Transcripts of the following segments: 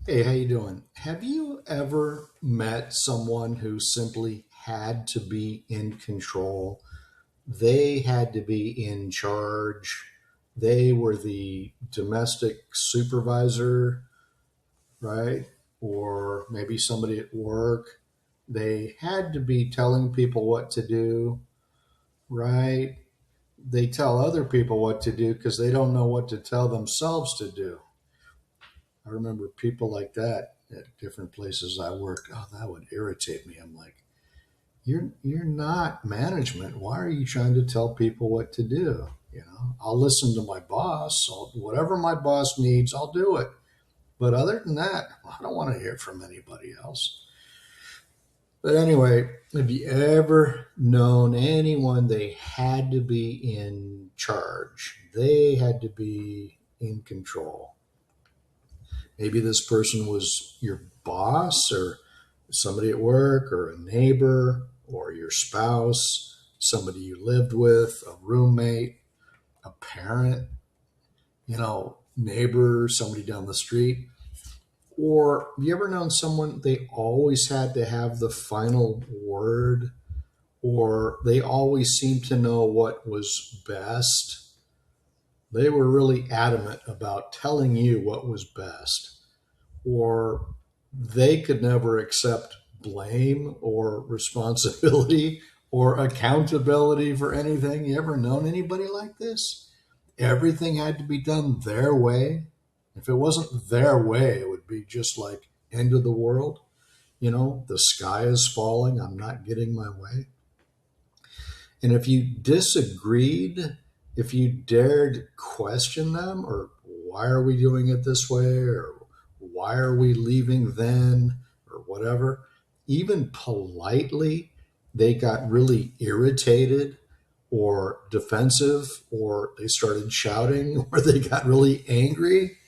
Hey, how you doing? Have you ever met someone who simply had to be in control? They had to be in charge. They were the domestic supervisor, right? Or maybe somebody at work. They had to be telling people what to do, right? They tell other people what to do because they don't know what to tell themselves to do. I remember people like that at different places I worked. Oh, that would irritate me. I'm like, you're not management. Why are you trying to tell people what to do? I'll listen to my boss. Whatever my boss needs, I'll do it. But other than that, I don't want to hear from anybody else. But anyway, have you ever known anyone they had to be in charge? They had to be in control. Maybe this person was your boss or somebody at work or a neighbor or your spouse, somebody you lived with, a roommate, a parent, neighbor, somebody down the street. Or have you ever known someone they always had to have the final word, or they always seemed to know what was best? They were really adamant about telling you what was best, or they could never accept blame or responsibility or accountability for anything. You ever known anybody like this? Everything had to be done their way. If it wasn't their way, it would be just like end of the world. The sky is falling. I'm not getting my way. And if you disagreed, if you dared question them, or why are we doing it this way, or why are we leaving then, or whatever, even politely, they got really irritated or defensive, or they started shouting, or they got really angry.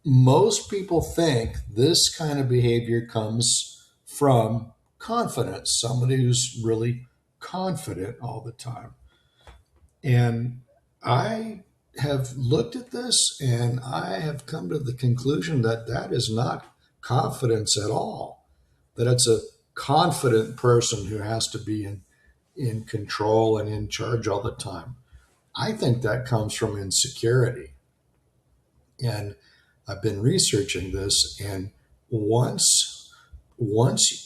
Most people think this kind of behavior comes from confidence, somebody who's really confident all the time. And I have looked at this and I have come to the conclusion that that is not confidence at all, that it's a confident person who has to be in control and in charge all the time. I think that comes from insecurity. And I've been researching this, and once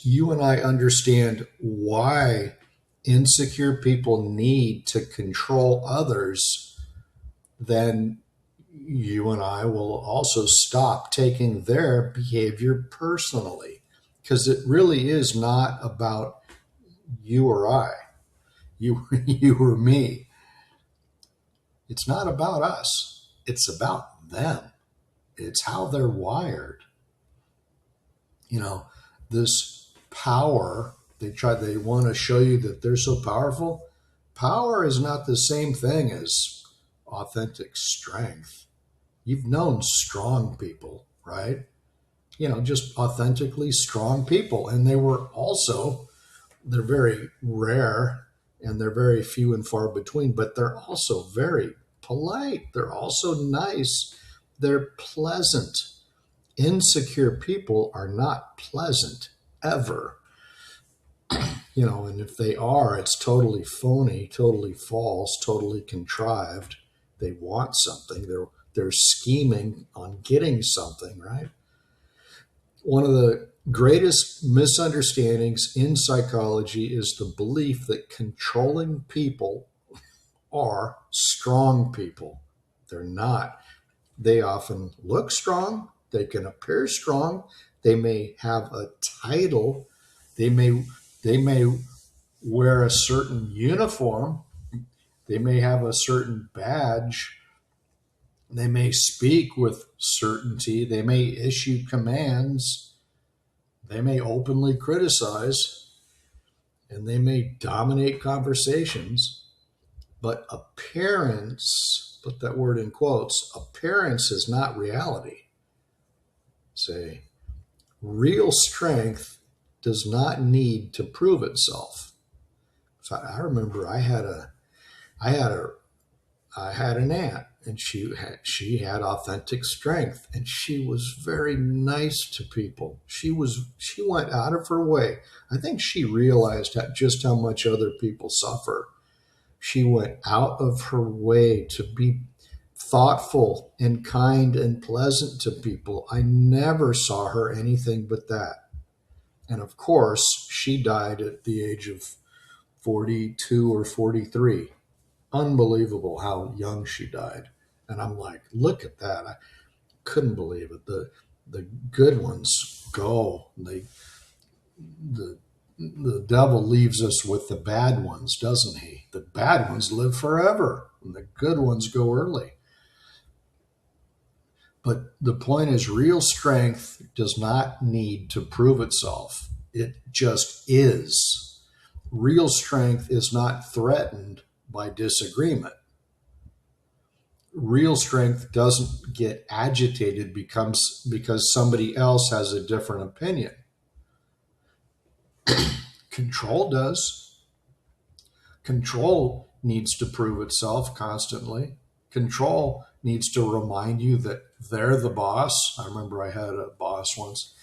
you and I understand why insecure people need to control others, then you and I will also stop taking their behavior personally, because it really is not about you or I, you or me. It's not about us. It's about them. It's how they're wired. You know, this power, they want to show you that they're so powerful. Power is not the same thing as authentic strength. You've known strong people, right? Just authentically strong people. And they're very rare and they're very few and far between, but they're also very polite. They're also nice. They're pleasant. Insecure people are not pleasant ever. And if they are, it's totally phony, totally false, totally contrived. They want something. They're scheming on getting something, right? One of the greatest misunderstandings in psychology is the belief that controlling people are strong people. They're not. They often look strong. They can appear strong. They may have a title. They may wear a certain uniform. They may have a certain badge. They may speak with certainty. They may issue commands. They may openly criticize, and they may dominate conversations. But appearance, put that word in quotes, appearance is not reality. Say, real strength does not need to prove itself. In fact, I remember I had an aunt. and she had authentic strength, and she was very nice to people. She went out of her way. I think she realized just how much other people suffer. She went out of her way to be thoughtful and kind and pleasant to people. I never saw her anything but that. And of course, she died at the age of 42 or 43. Unbelievable how young she died. And I'm like, look at that. I couldn't believe it. The good ones go. The devil leaves us with the bad ones, doesn't he? The bad ones live forever, and the good ones go early. But the point is, real strength does not need to prove itself. It just is. Real strength is not threatened by disagreement. Real strength doesn't get agitated because somebody else has a different opinion. Control does. Control needs to prove itself constantly. Control needs to remind you that they're the boss. I remember I had a boss once.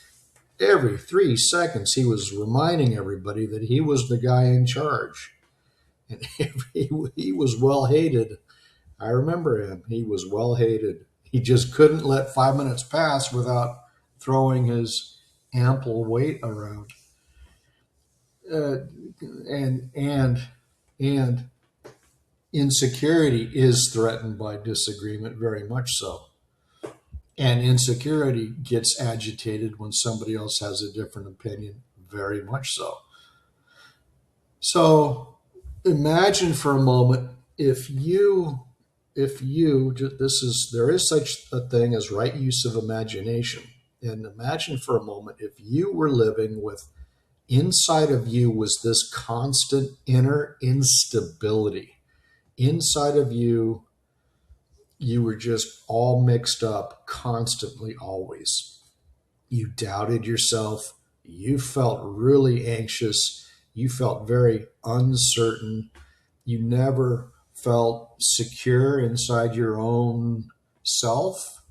Every 3 seconds, he was reminding everybody that he was the guy in charge. And he was well hated. I remember him. He was well hated. He just couldn't let 5 minutes pass without throwing his ample weight around. And insecurity is threatened by disagreement, very much so. And insecurity gets agitated when somebody else has a different opinion, very much so. So imagine for a moment there is such a thing as right use of imagination. And imagine for a moment if you were living with, inside of you was this constant inner instability. Inside of you, you were just all mixed up constantly, always. You doubted yourself. You felt really anxious. You felt very uncertain. You never felt secure inside your own self.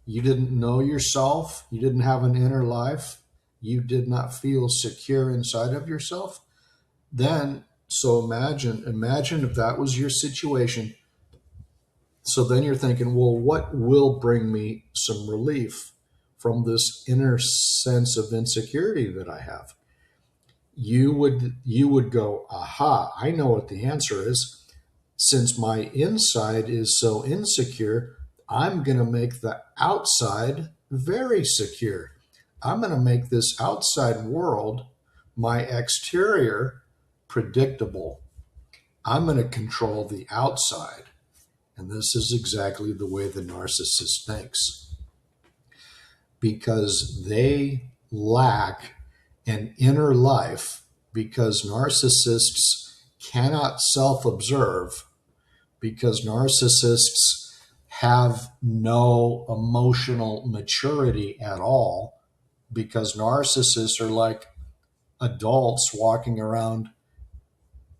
You didn't know yourself. You didn't have an inner life. You did not feel secure inside of yourself. So imagine if that was your situation. So then you're thinking, well, what will bring me some relief from this inner sense of insecurity that I have? You would go, aha, I know what the answer is. Since my inside is so insecure, I'm going to make the outside very secure. I'm going to make this outside world, my exterior, predictable. I'm going to control the outside. And this is exactly the way the narcissist thinks. Because they lack an inner life, because narcissists cannot self-observe, because narcissists have no emotional maturity at all, because narcissists are like adults walking around,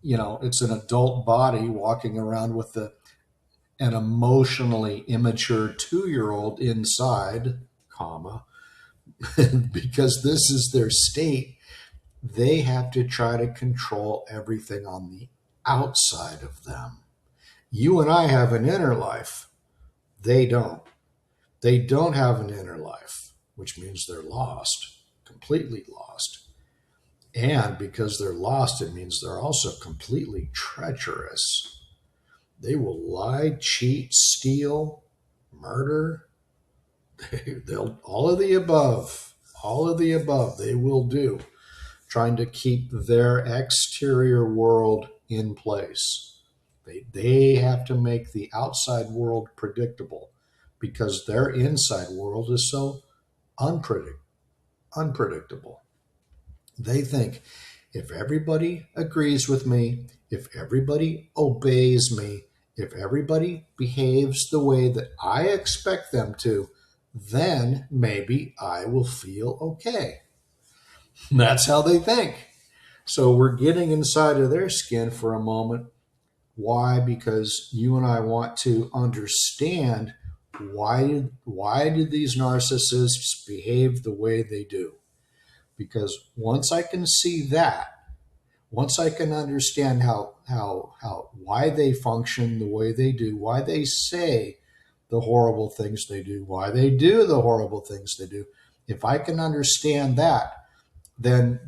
it's an adult body walking around with an emotionally immature 2-year-old inside, because this is their state. They have to try to control everything on the outside of them. You and I have an inner life. They don't. They don't have an inner life, which means they're lost, completely lost. And because they're lost, it means they're also completely treacherous. They will lie, cheat, steal, murder. They'll all of the above they will do, trying to keep their exterior world in place. They have to make the outside world predictable because their inside world is so unpredictable. They think, if everybody agrees with me, if everybody obeys me, if everybody behaves the way that I expect them to, then maybe I will feel okay. That's how they think. So we're getting inside of their skin for a moment. Why? Because you and I want to understand why did these narcissists behave the way they do? Because once I can see that, once I can understand how why they function the way they do, why they say the horrible things they do, why they do the horrible things they do, if I can understand that, then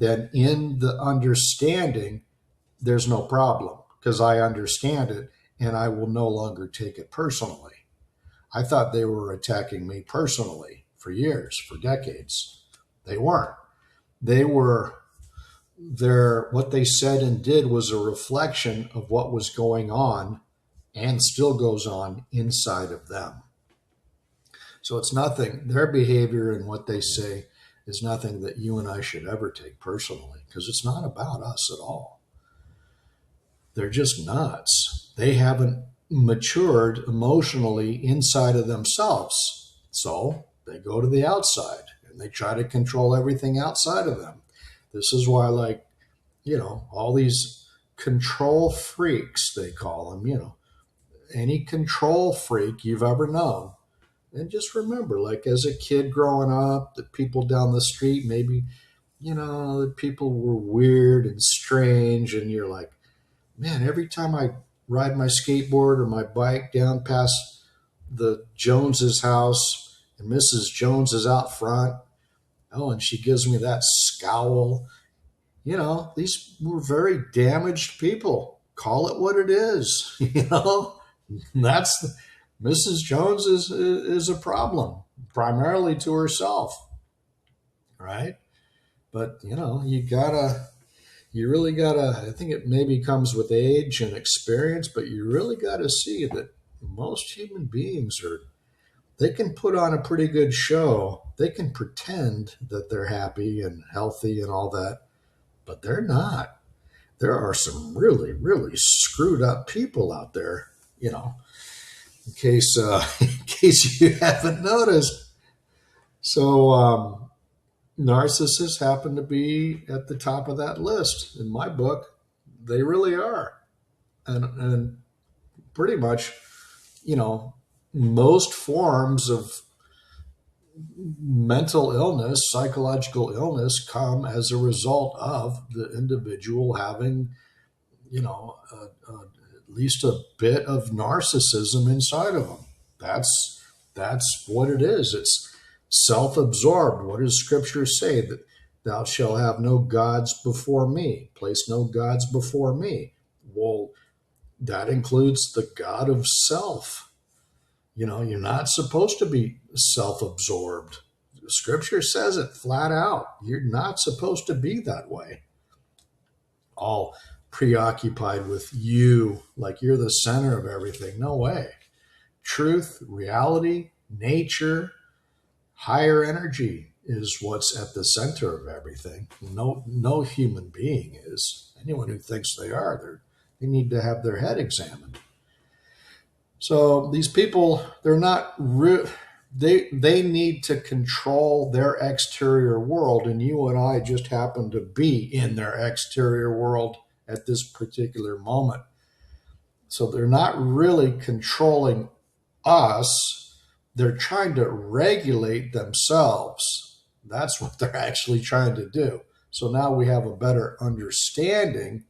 in the understanding, there's no problem because I understand it and I will no longer take it personally. I thought they were attacking me personally for years, for decades. They weren't. They were what they said and did was a reflection of what was going on and still goes on inside of them. So it's nothing, their behavior and what they say is nothing that you and I should ever take personally because it's not about us at all. They're just nuts. They haven't matured emotionally inside of themselves. So they go to the outside and they try to control everything outside of them. This is why, like, all these control freaks, they call them, any control freak you've ever known. And just remember, like as a kid growing up, the people down the street, maybe, the people were weird and strange. And you're like, man, every time I ride my skateboard or my bike down past the Jones's house and Mrs. Jones is out front, and she gives me that scowl. These were very damaged people. Call it what it is. That's Mrs. Jones is a problem, primarily to herself, right? But you really gotta. I think it maybe comes with age and experience, but you really gotta see that most human beings they can put on a pretty good show. They can pretend that they're happy and healthy and all that, but they're not. There are some really, really screwed up people out there, in case you haven't noticed. So narcissists happen to be at the top of that list. In my book, they really are. And pretty much, most forms of mental illness, psychological illness, come as a result of the individual having, at least a bit of narcissism inside of them. That's what it is. It's self-absorbed. What does Scripture say? That thou shalt have no gods before me. Place no gods before me. Well, that includes the God of self. You're not supposed to be self-absorbed. Scripture says it flat out. You're not supposed to be that way. All preoccupied with you, like you're the center of everything. No way. Truth, reality, nature, higher energy is what's at the center of everything. No human being is. Anyone who thinks they are, they need to have their head examined. So these people, they're not they need to control their exterior world, and you and I just happen to be in their exterior world at this particular moment. So they're not really controlling us. They're trying to regulate themselves. That's what they're actually trying to do. So now we have a better understanding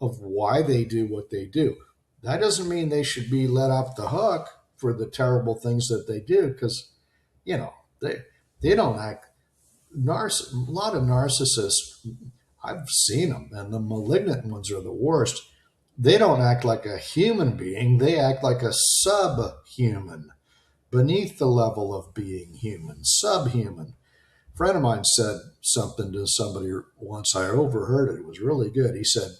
of why they do what they do. That doesn't mean they should be let off the hook for the terrible things that they do, because, they don't act. A lot of narcissists, I've seen them, and the malignant ones are the worst. They don't act like a human being. They act like a subhuman, beneath the level of being human, subhuman. A friend of mine said something to somebody once. I overheard it. It was really good. He said,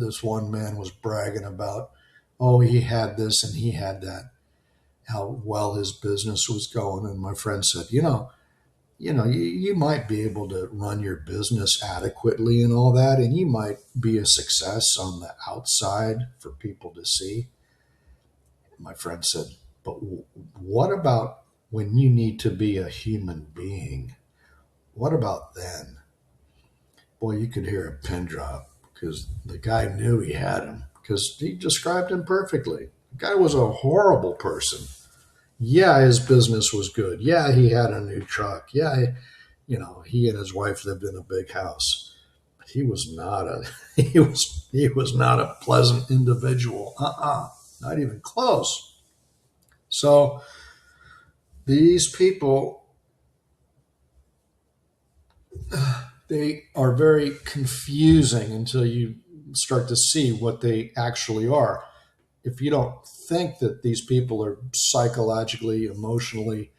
this one man was bragging about, he had this and he had that, how well his business was going. And my friend said, you might be able to run your business adequately and all that, and you might be a success on the outside for people to see. My friend said, but what about when you need to be a human being? What about then? Boy, you could hear a pin drop. because the guy knew he had him because he described him perfectly. The guy was a horrible person. Yeah, his business was good. Yeah, he had a new truck. Yeah, he and his wife lived in a big house. But he was not a he was not a pleasant individual. Not even close. So these people, they are very confusing until you start to see what they actually are. If you don't think that these people are psychologically, emotionally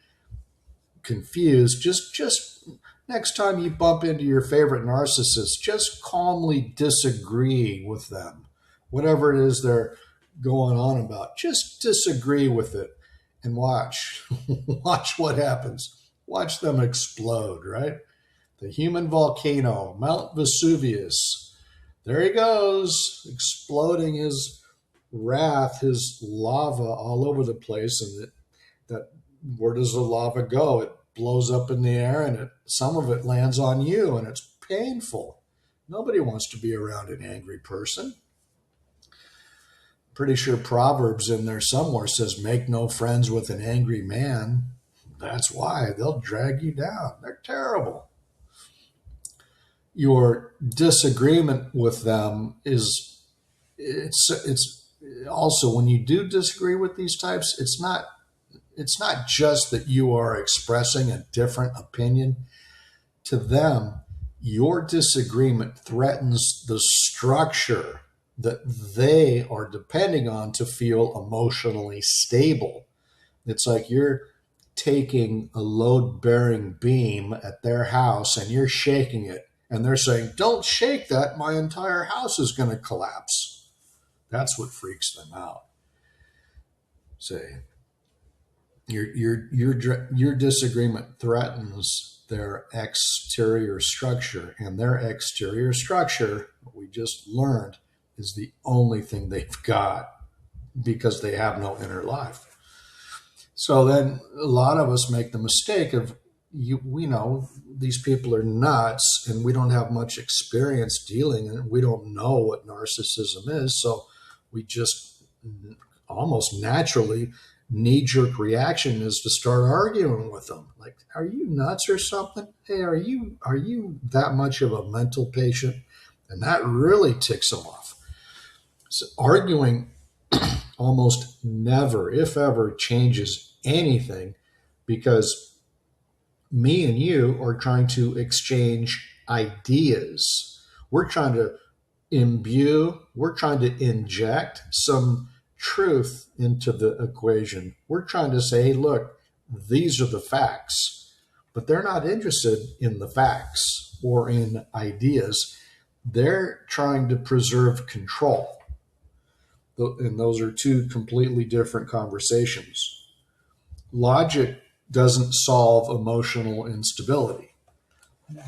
confused, just next time you bump into your favorite narcissist, just calmly disagree with them. Whatever it is they're going on about, just disagree with it and watch. Watch what happens. Watch them explode, right? The human volcano, Mount Vesuvius. There he goes, exploding his wrath, his lava all over the place. And that where does the lava go? It blows up in the air, and some of it lands on you, and it's painful. Nobody wants to be around an angry person. Pretty sure Proverbs in there somewhere says, make no friends with an angry man. That's why they'll drag you down. They're terrible. Your disagreement with them it's also, when you do disagree with these types, it's not just that you are expressing a different opinion. To them, your disagreement threatens the structure that they are depending on to feel emotionally stable. It's like you're taking a load-bearing beam at their house and you're shaking it, and they're saying, don't shake that, my entire house is going to collapse. That's what freaks them out. Say, your disagreement threatens their exterior structure, and their exterior structure, what we just learned, is the only thing they've got because they have no inner life. So then a lot of us make the mistake of, we know these people are nuts and we don't have much experience dealing, and we don't know what narcissism is. So we just almost naturally, knee-jerk reaction is to start arguing with them. Like, are you nuts or something? Hey, are you that much of a mental patient? And that really ticks them off. So arguing almost never, if ever, changes anything, because me and you are trying to exchange ideas. We're trying to we're trying to inject some truth into the equation. We're trying to say, hey, look, these are the facts, but they're not interested in the facts or in ideas. They're trying to preserve control. And those are two completely different conversations. Logic doesn't solve emotional instability.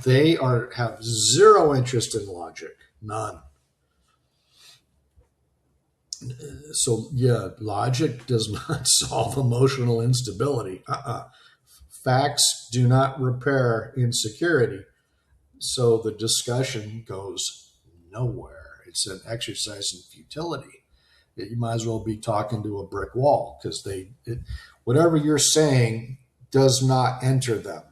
They have zero interest in logic, none. So yeah, logic does not solve emotional instability. Facts do not repair insecurity. So the discussion goes nowhere. It's an exercise in futility. You might as well be talking to a brick wall, because whatever you're saying does not enter them,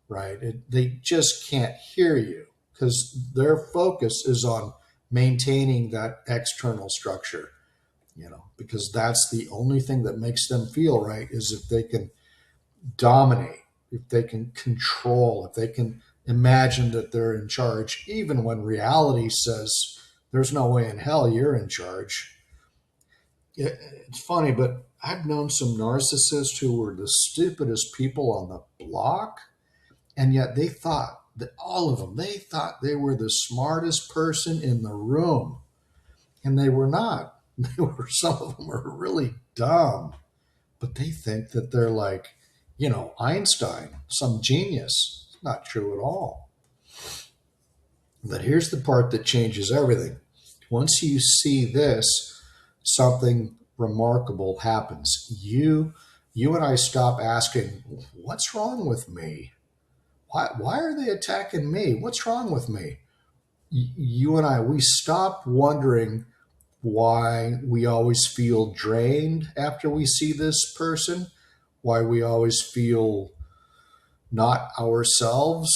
right? They just can't hear you because their focus is on maintaining that external structure, because that's the only thing that makes them feel right, is if they can dominate, if they can control, if they can imagine that they're in charge, even when reality says there's no way in hell you're in charge. It's funny, but I've known some narcissists who were the stupidest people on the block, and yet they thought that all of them, they thought they were the smartest person in the room, and they were not. Some of them were really dumb, but they think that they're like, Einstein, some genius. It's not true at all. But here's the part that changes everything. Once you see this, something remarkable happens. You and I stop asking, what's wrong with me? Why are they attacking me? What's wrong with me? you and I, we stop wondering why we always feel drained after we see this person, why we always feel not ourselves,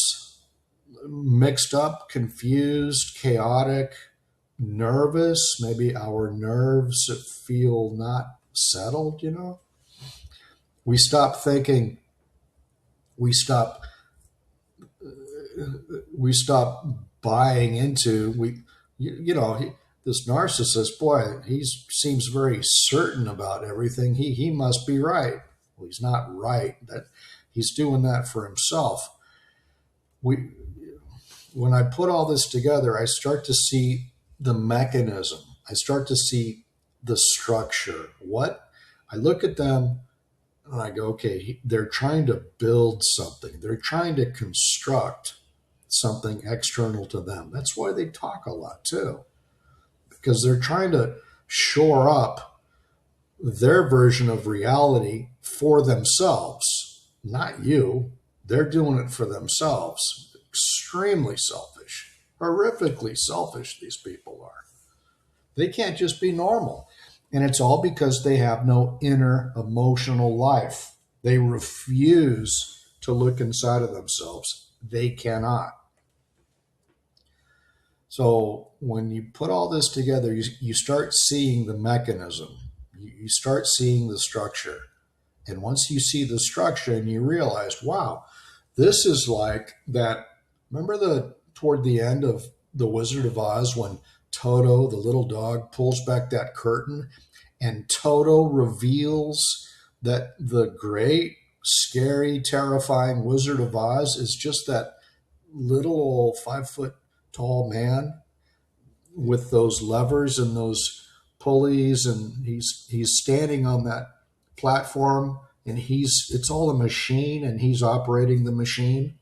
mixed up, confused, chaotic, nervous. Maybe our nerves feel not settled, We stop thinking, we stop we stop buying into this narcissist, boy, he seems very certain about everything. He must be right. Well, he's not right. That he's doing that for himself. We When I put all this together, I start to see the mechanism. I start to see the structure. What I look at them and I go, okay, they're trying to build something. They're trying to construct something external to them. That's why they talk a lot too, because they're trying to shore up their version of reality for themselves, not you. They're doing it for themselves. Extremely selfish, horrifically selfish, these people are. They can't just be normal. And it's all because they have no inner emotional life. They refuse to look inside of themselves. They cannot. So when you put all this together, you start seeing the mechanism. You start seeing the structure. And once you see the structure and you realize, wow, this is like that. Remember toward the end of The Wizard of Oz when Toto, the little dog, pulls back that curtain and Toto reveals that the great, scary, terrifying Wizard of Oz is just that little old 5-foot tall man with those levers and those pulleys, and he's standing on that platform, and it's all a machine, and he's operating the machine.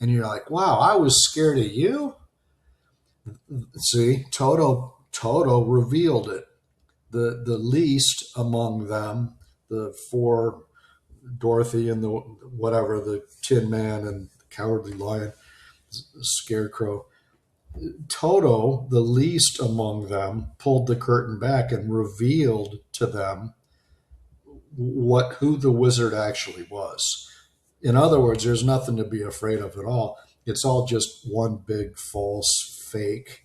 And you're like, wow, I was scared of you. See, Toto revealed it. The least among them, the four, Dorothy and the Tin Man and the Cowardly Lion, the Scarecrow. Toto, the least among them, pulled the curtain back and revealed to them who the wizard actually was. In other words, there's nothing to be afraid of at all. It's all just one big false fake,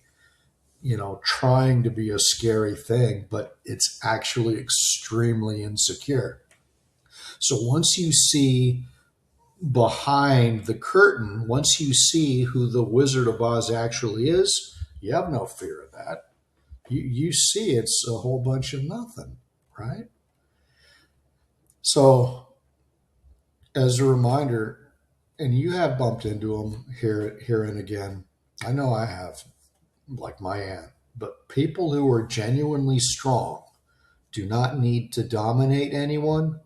trying to be a scary thing, but it's actually extremely insecure. So once you see behind the curtain, once you see who the Wizard of Oz actually is, you have no fear of that. You see it's a whole bunch of nothing, right? So as a reminder, and you have bumped into them here and again. I know I have, like my aunt. But people who are genuinely strong do not need to dominate anyone.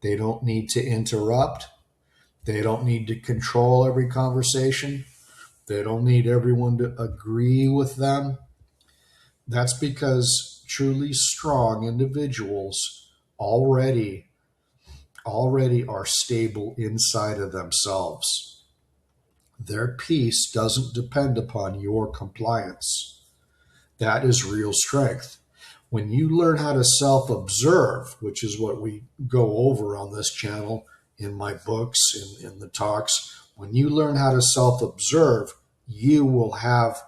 They don't need to interrupt. They don't need to control every conversation. They don't need everyone to agree with them. That's because truly strong individuals already are stable inside of themselves. Their peace doesn't depend upon your compliance. That is real strength. When you learn how to self-observe, which is what we go over on this channel, in my books, in the talks, when you learn how to self-observe, you will have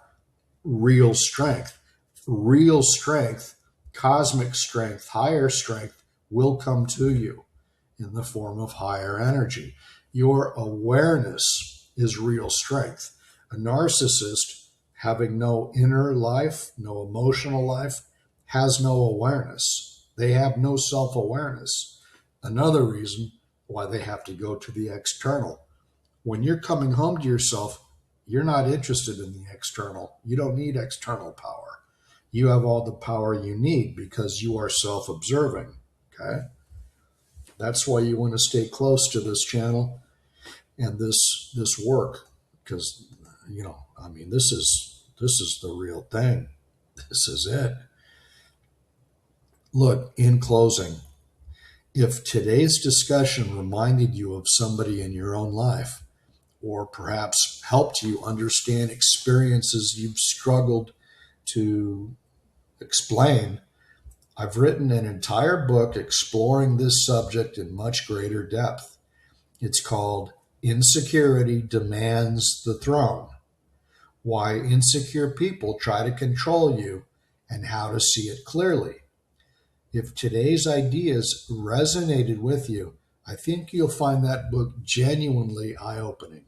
real strength. Real strength, cosmic strength, higher strength will come to you in the form of higher energy. Your awareness is real strength. A narcissist, having no inner life, no emotional life, has no awareness. They have no self-awareness. Another reason why they have to go to the external. When you're coming home to yourself, you're not interested in the external. You don't need external power. You have all the power you need because you are self-observing. Okay? That's why you want to stay close to this channel and this work, because this is the real thing. This is it. Look, in closing, if today's discussion reminded you of somebody in your own life, or perhaps helped you understand experiences you've struggled to explain, I've written an entire book exploring this subject in much greater depth. It's called Insecurity Demands the Throne: Why Insecure People Try to Control You and How to See It Clearly. If today's ideas resonated with you, I think you'll find that book genuinely eye-opening.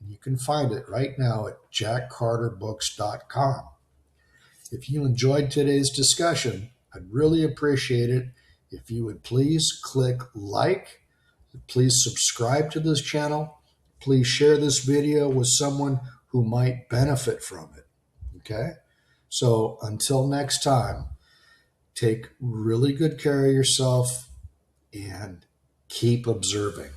You can find it right now at jackcarterbooks.com. If you enjoyed today's discussion, I'd really appreciate it if you would please click like, please subscribe to this channel, please share this video with someone who might benefit from it. Okay? So until next time, take really good care of yourself and keep observing.